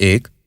1.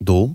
2.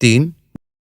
3.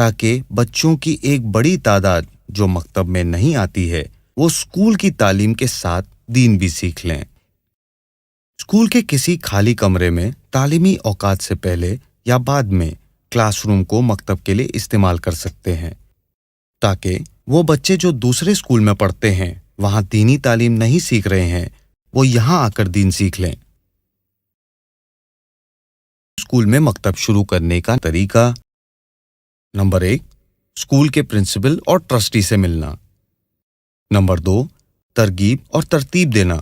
تاکہ بچوں کی ایک بڑی تعداد جو مکتب میں نہیں آتی ہے وہ اسکول کی تعلیم کے ساتھ دین بھی سیکھ لیں۔ اسکول کے کسی خالی کمرے میں تعلیمی اوقات سے پہلے یا بعد میں کلاس روم کو مکتب کے لیے استعمال کر سکتے ہیں، تاکہ وہ بچے جو دوسرے اسکول میں پڑھتے ہیں وہاں دینی تعلیم نہیں سیکھ رہے ہیں وہ یہاں آ کر دین سیکھ لیں۔ اسکول میں مکتب شروع کرنے کا طریقہ: نمبر 1، اسکول کے پرنسپل اور ٹرسٹی سے ملنا۔ نمبر 2، ترغیب اور ترتیب دینا۔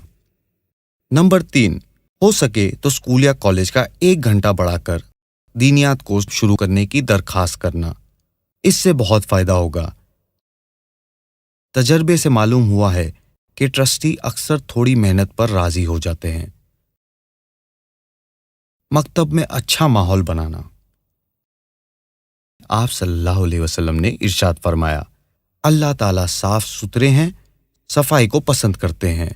نمبر 3، ہو سکے تو اسکول یا کالج کا 1 گھنٹہ بڑھا کر دینیات کورس شروع کرنے کی درخواست کرنا۔ اس سے بہت فائدہ ہوگا۔ تجربے سے معلوم ہوا ہے کہ ٹرسٹی اکثر تھوڑی محنت پر راضی ہو جاتے ہیں۔ مکتب میں اچھا ماحول بنانا۔ آپ صلی اللہ علیہ وسلم نے ارشاد فرمایا، اللہ تعالیٰ صاف ستھرے ہیں، صفائی کو پسند کرتے ہیں۔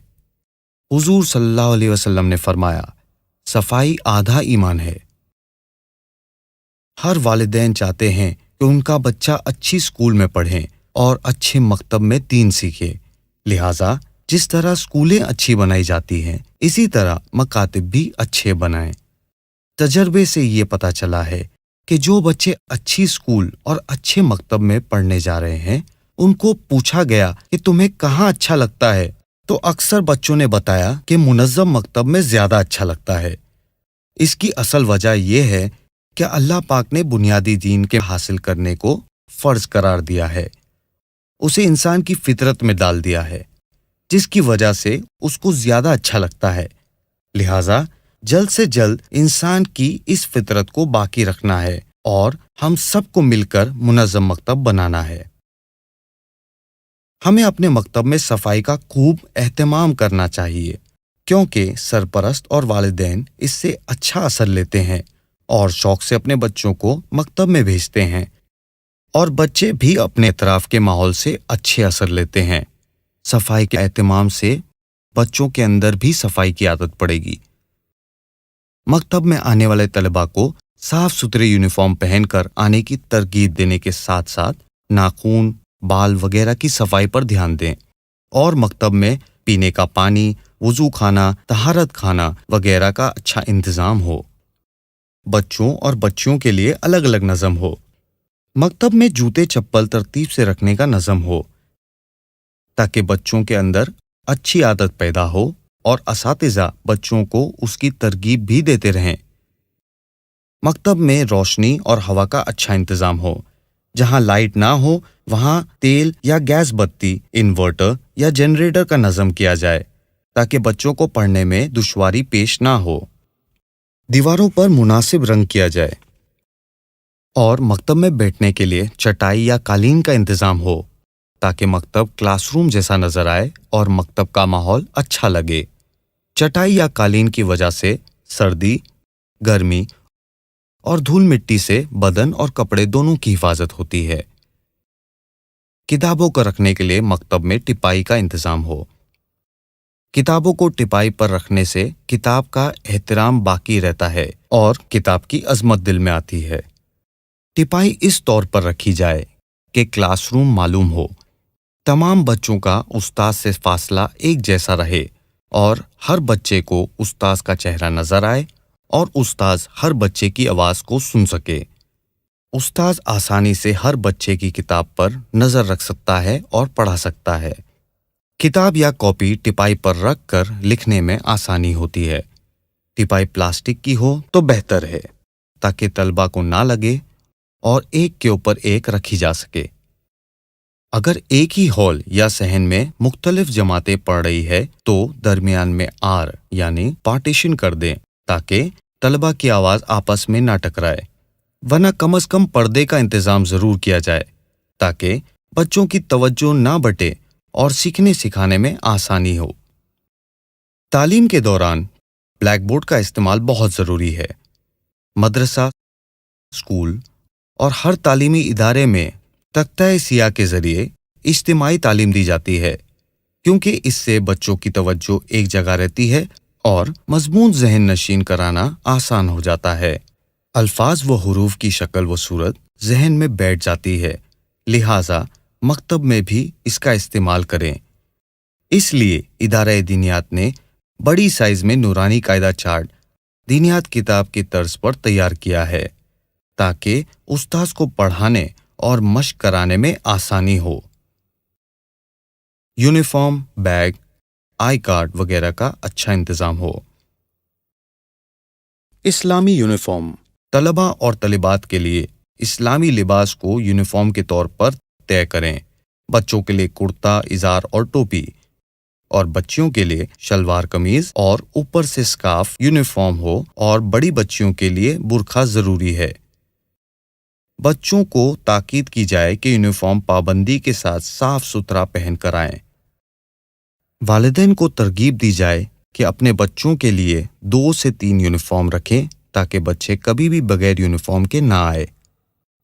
حضور صلی اللہ علیہ وسلم نے فرمایا، صفائی آدھا ایمان ہے۔ ہر والدین چاہتے ہیں کہ ان کا بچہ اچھی اسکول میں پڑھے اور اچھے مکتب میں دین سیکھے، لہٰذا جس طرح اسکولیں اچھی بنائی جاتی ہیں اسی طرح مکاتب بھی اچھے بنائیں۔ تجربے سے یہ پتہ چلا ہے کہ جو بچے اچھی اسکول اور اچھے مکتب میں پڑھنے جا رہے ہیں ان کو پوچھا گیا کہ تمہیں کہاں اچھا لگتا ہے تو اکثر بچوں نے بتایا کہ منظم مکتب میں زیادہ اچھا لگتا ہے۔ اس کی اصل وجہ یہ ہے کہ اللہ پاک نے بنیادی دین کے حاصل کرنے کو فرض قرار دیا ہے، اسے انسان کی فطرت میں ڈال دیا ہے، جس کی وجہ سے اس کو زیادہ اچھا لگتا ہے، لہٰذا جلد سے جلد انسان کی اس فطرت کو باقی رکھنا ہے اور ہم سب کو مل کر منظم مکتب بنانا ہے۔ ہمیں اپنے مکتب میں صفائی کا خوب اہتمام کرنا چاہیے، کیونکہ سرپرست اور والدین اس سے اچھا اثر لیتے ہیں اور شوق سے اپنے بچوں کو مکتب میں بھیجتے ہیں، اور بچے بھی اپنے اطراف کے ماحول سے اچھے اثر لیتے ہیں۔ صفائی کے اہتمام سے بچوں کے اندر بھی صفائی کی عادت پڑے گی۔ مکتب میں آنے والے طلباء کو صاف ستھرے یونیفارم پہن کر آنے کی ترغیب دینے کے ساتھ ساتھ ناخن، بال وغیرہ کی صفائی پر دھیان دیں، اور مکتب میں پینے کا پانی، وضو خانہ، طہارت خانہ وغیرہ کا اچھا انتظام ہو۔ بچوں اور بچیوں کے لیے الگ الگ نظم ہو۔ مکتب میں جوتے چپل ترتیب سے رکھنے کا نظم ہو، تاکہ بچوں کے اندر اچھی عادت پیدا ہو اور اساتذہ بچوں کو اس کی ترغیب بھی دیتے رہیں۔ مکتب میں روشنی اور ہوا کا اچھا انتظام ہو، جہاں لائٹ نہ ہو وہاں تیل یا گیس بتی، انورٹر یا جنریٹر کا نظم کیا جائے تاکہ بچوں کو پڑھنے میں دشواری پیش نہ ہو۔ دیواروں پر مناسب رنگ کیا جائے، اور مکتب میں بیٹھنے کے لیے چٹائی یا قالین کا انتظام ہو تاکہ مکتب کلاس روم جیسا نظر آئے اور مکتب کا ماحول اچھا لگے۔ چٹائی یا قالین کی وجہ سے سردی، گرمی اور دھول مٹی سے بدن اور کپڑے دونوں کی حفاظت ہوتی ہے۔ کتابوں کو رکھنے کے لیے مکتب میں ٹپائی کا انتظام ہو۔ کتابوں کو ٹپائی پر رکھنے سے کتاب کا احترام باقی رہتا ہے اور کتاب کی عظمت دل میں آتی ہے۔ ٹپائی اس طور پر رکھی جائے کہ کلاس روم معلوم ہو، تمام بچوں کا استاد سے فاصلہ ایک جیسا رہے اور ہر بچے کو استاد کا چہرہ نظر آئے اور استاد ہر بچے کی آواز کو سن سکے۔ استاد آسانی سے ہر بچے کی کتاب پر نظر رکھ سکتا ہے اور پڑھا سکتا ہے۔ کتاب یا کاپی ٹپائی پر رکھ کر لکھنے میں آسانی ہوتی ہے۔ ٹپائی پلاسٹک کی ہو تو بہتر ہے تاکہ طلبہ کو نہ لگے اور ایک کے اوپر ایک رکھی جا سکے۔ اگر ایک ہی ہال یا صحن میں مختلف جماعتیں پڑھ رہی ہے تو درمیان میں آر یعنی پارٹیشن کر دیں تاکہ طلبہ کی آواز آپس میں نہ ٹکرائے، ورنہ کم از کم پردے کا انتظام ضرور کیا جائے تاکہ بچوں کی توجہ نہ بٹے اور سیکھنے سکھانے میں آسانی ہو۔ تعلیم کے دوران بلیک بورڈ کا استعمال بہت ضروری ہے۔ مدرسہ، اسکول اور ہر تعلیمی ادارے میں تختہ سیاہ کے ذریعے اجتماعی تعلیم دی جاتی ہے، کیونکہ اس سے بچوں کی توجہ ایک جگہ رہتی ہے اور مضمون ذہن نشین کرانا آسان ہو جاتا ہے۔ الفاظ و حروف کی شکل و صورت ذہن میں بیٹھ جاتی ہے، لہٰذا مکتب میں بھی اس کا استعمال کریں۔ اس لیے ادارہ دینیات نے بڑی سائز میں نورانی قاعدہ چارٹ دینیات کتاب کی طرز پر تیار کیا ہے تاکہ استاذ کو پڑھانے اور مشق کرانے میں آسانی ہو۔ یونیفارم، بیگ، آئی کارڈ وغیرہ کا اچھا انتظام ہو۔ اسلامی یونیفارم طلباء اور طالبات کے لیے اسلامی لباس کو یونیفارم کے طور پر طے کریں۔ بچوں کے لیے کرتا، ازار اور ٹوپی، اور بچیوں کے لیے شلوار قمیض اور اوپر سے سکارف یونیفارم ہو، اور بڑی بچیوں کے لیے برقع ضروری ہے۔ بچوں کو تاکید کی جائے کہ یونیفارم پابندی کے ساتھ صاف ستھرا پہن کر آئیں۔ والدین کو ترغیب دی جائے کہ اپنے بچوں کے لیے 2 سے 3 یونیفارم رکھیں تاکہ بچے کبھی بھی بغیر یونیفارم کے نہ آئے۔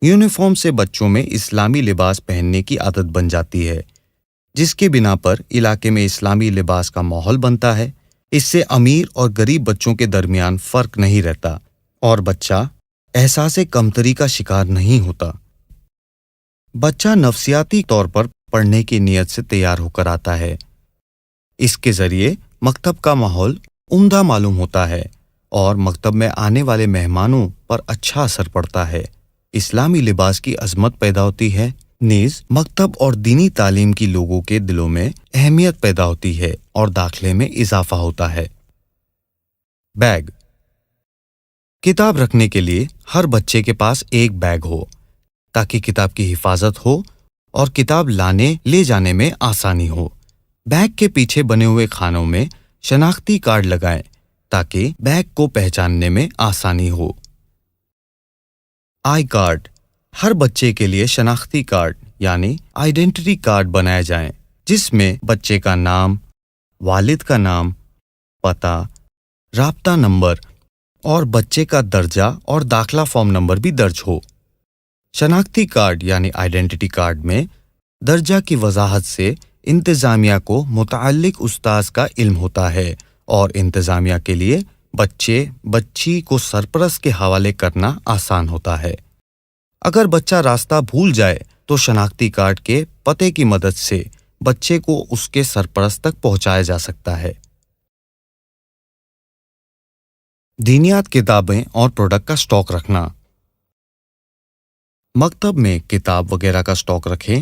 یونیفارم سے بچوں میں اسلامی لباس پہننے کی عادت بن جاتی ہے، جس کے بنا پر علاقے میں اسلامی لباس کا ماحول بنتا ہے۔ اس سے امیر اور غریب بچوں کے درمیان فرق نہیں رہتا اور بچہ احساس کمتری کا شکار نہیں ہوتا۔ بچہ نفسیاتی طور پر پڑھنے کی نیت سے تیار ہو کر آتا ہے۔ اس کے ذریعے مکتب کا ماحول عمدہ معلوم ہوتا ہے اور مکتب میں آنے والے مہمانوں پر اچھا اثر پڑتا ہے۔ اسلامی لباس کی عظمت پیدا ہوتی ہے، نیز مکتب اور دینی تعلیم کی لوگوں کے دلوں میں اہمیت پیدا ہوتی ہے اور داخلے میں اضافہ ہوتا ہے۔ بیگ، کتاب رکھنے کے لیے ہر بچے کے پاس ایک بیگ ہو تاکہ کتاب کی حفاظت ہو اور کتاب لانے لے جانے میں آسانی ہو۔ بیگ کے پیچھے بنے ہوئے خانوں میں شناختی کارڈ لگائیں تاکہ بیگ کو پہچاننے میں آسانی ہو۔ آئی کارڈ، ہر بچے کے لیے شناختی کارڈ یعنی آئیڈینٹی کارڈ بنائے جائیں جس میں بچے کا نام، والد کا نام، پتہ، رابطہ نمبر اور بچے کا درجہ اور داخلہ فارم نمبر بھی درج ہو۔ شناختی کارڈ یعنی آئیڈینٹی کارڈ میں درجہ کی وضاحت سے انتظامیہ کو متعلق استاذ کا علم ہوتا ہے اور انتظامیہ کے لیے بچے بچی کو سرپرست کے حوالے کرنا آسان ہوتا ہے۔ اگر بچہ راستہ بھول جائے تو شناختی کارڈ کے پتے کی مدد سے بچے کو اس کے سرپرست تک پہنچایا جا سکتا ہے۔ دینیات کتابیں اور پروڈکٹ کا سٹاک رکھنا، مکتب میں کتاب وغیرہ کا سٹاک رکھیں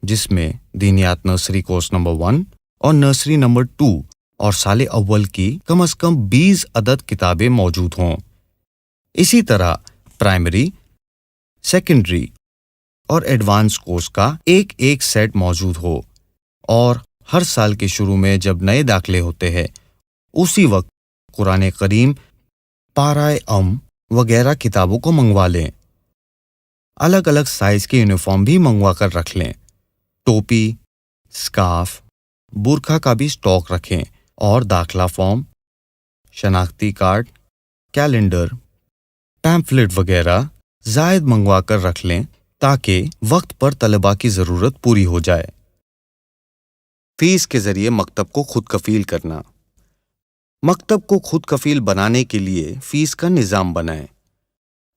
جس میں دینیات نرسری کورس نمبر 1 اور نرسری نمبر 2 اور سال اول کی کم از کم 20 عدد کتابیں موجود ہوں۔ اسی طرح پرائمری، سیکنڈری اور ایڈوانس کورس کا ایک سیٹ موجود ہو، اور ہر سال کے شروع میں جب نئے داخلے ہوتے ہیں اسی وقت قرآن کریم، پارائے وغیرہ کتابوں کو منگوا لیں۔ الگ الگ سائز کے یونیفارم بھی منگوا کر رکھ لیں۔ ٹوپی، سکارف، برقع کا بھی سٹاک رکھیں اور داخلہ فارم، شناختی کارڈ، کیلنڈر، پیمفلٹ وغیرہ زائد منگوا کر رکھ لیں تاکہ وقت پر طلباء کی ضرورت پوری ہو جائے۔ فیس کے ذریعے مکتب کو خود کفیل کرنا، مکتب کو خود کفیل بنانے کے لیے فیس کا نظام بنائیں۔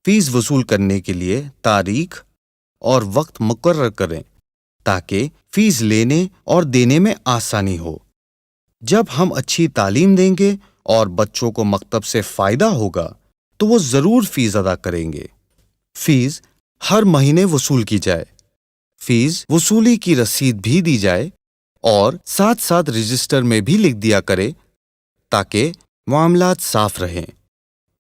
فیس وصول کرنے کے لیے تاریخ اور وقت مقرر کریں تاکہ فیس لینے اور دینے میں آسانی ہو۔ جب ہم اچھی تعلیم دیں گے اور بچوں کو مکتب سے فائدہ ہوگا تو وہ ضرور فیس ادا کریں گے۔ فیس ہر مہینے وصول کی جائے، فیس وصولی کی رسید بھی دی جائے اور ساتھ ساتھ رجسٹر میں بھی لکھ دیا کرے تاکہ معاملات صاف رہیں۔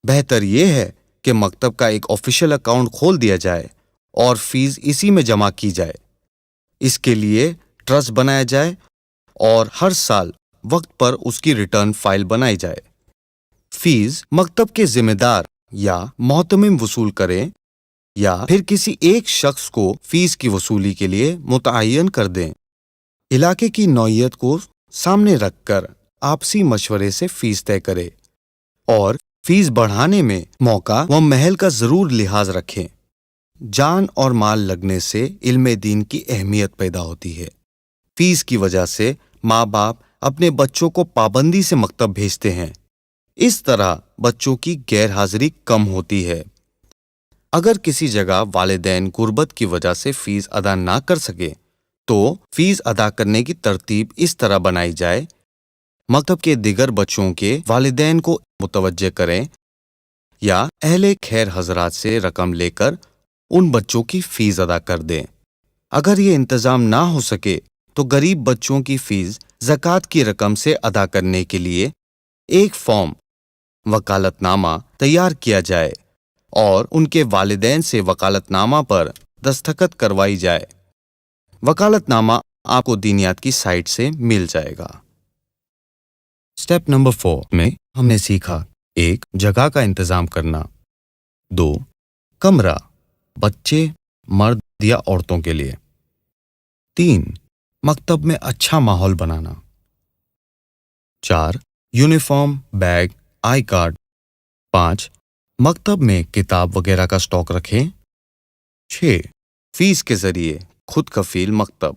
بہتر یہ ہے کہ مکتب کا ایک آفیشیل اکاؤنٹ کھول دیا جائے اور فیس اسی میں جمع کی جائے۔ اس کے لیے ٹرسٹ بنایا جائے اور ہر سال وقت پر اس کی ریٹرن فائل بنائی جائے۔ فیس مکتب کے ذمہ دار یا محتمم وصول کریں یا پھر کسی ایک شخص کو فیس کی وصولی کے لیے متعین کر دیں۔ علاقے کی نوعیت کو سامنے رکھ کر آپسی مشورے سے فیس طے کرے اور فیس بڑھانے میں موقع و محل کا ضرور لحاظ رکھیں۔ جان اور مال لگنے سے علم دین کی اہمیت پیدا ہوتی ہے۔ فیس کی وجہ سے ماں باپ اپنے بچوں کو پابندی سے مکتب بھیجتے ہیں۔ اس طرح بچوں کی غیر حاضری کم ہوتی ہے اگر کسی جگہ والدین غربت کی وجہ سے فیس ادا نہ کر سکے تو فیس ادا کرنے کی ترتیب اس طرح بنائی جائے: مکتب کے دیگر بچوں کے والدین کو متوجہ کریں یا اہل خیر حضرات سے رقم لے کر ان بچوں کی فیس ادا کر دیں۔ اگر یہ انتظام نہ ہو سکے تو غریب بچوں کی فیس زکوٰۃ کی رقم سے ادا کرنے کے لیے ایک فارم وکالت نامہ تیار کیا جائے اور ان کے والدین سے وکالت نامہ پر دستخط کروائی جائے۔ وکالت نامہ آپ کو دینیات کی سائٹ سے مل جائے گا۔ اسٹیپ نمبر 4 میں ہم نے سیکھا: 1. جگہ کا انتظام کرنا۔ 2. کمرہ، بچے، مرد یا عورتوں کے لیے۔ 3. مکتب میں اچھا ماحول بنانا۔ 4. Uniform, bag, I card. 5. مکتب میں کتاب وغیرہ کا اسٹاک رکھیں۔ 6. فیس کے ذریعے خود کفیل مکتب۔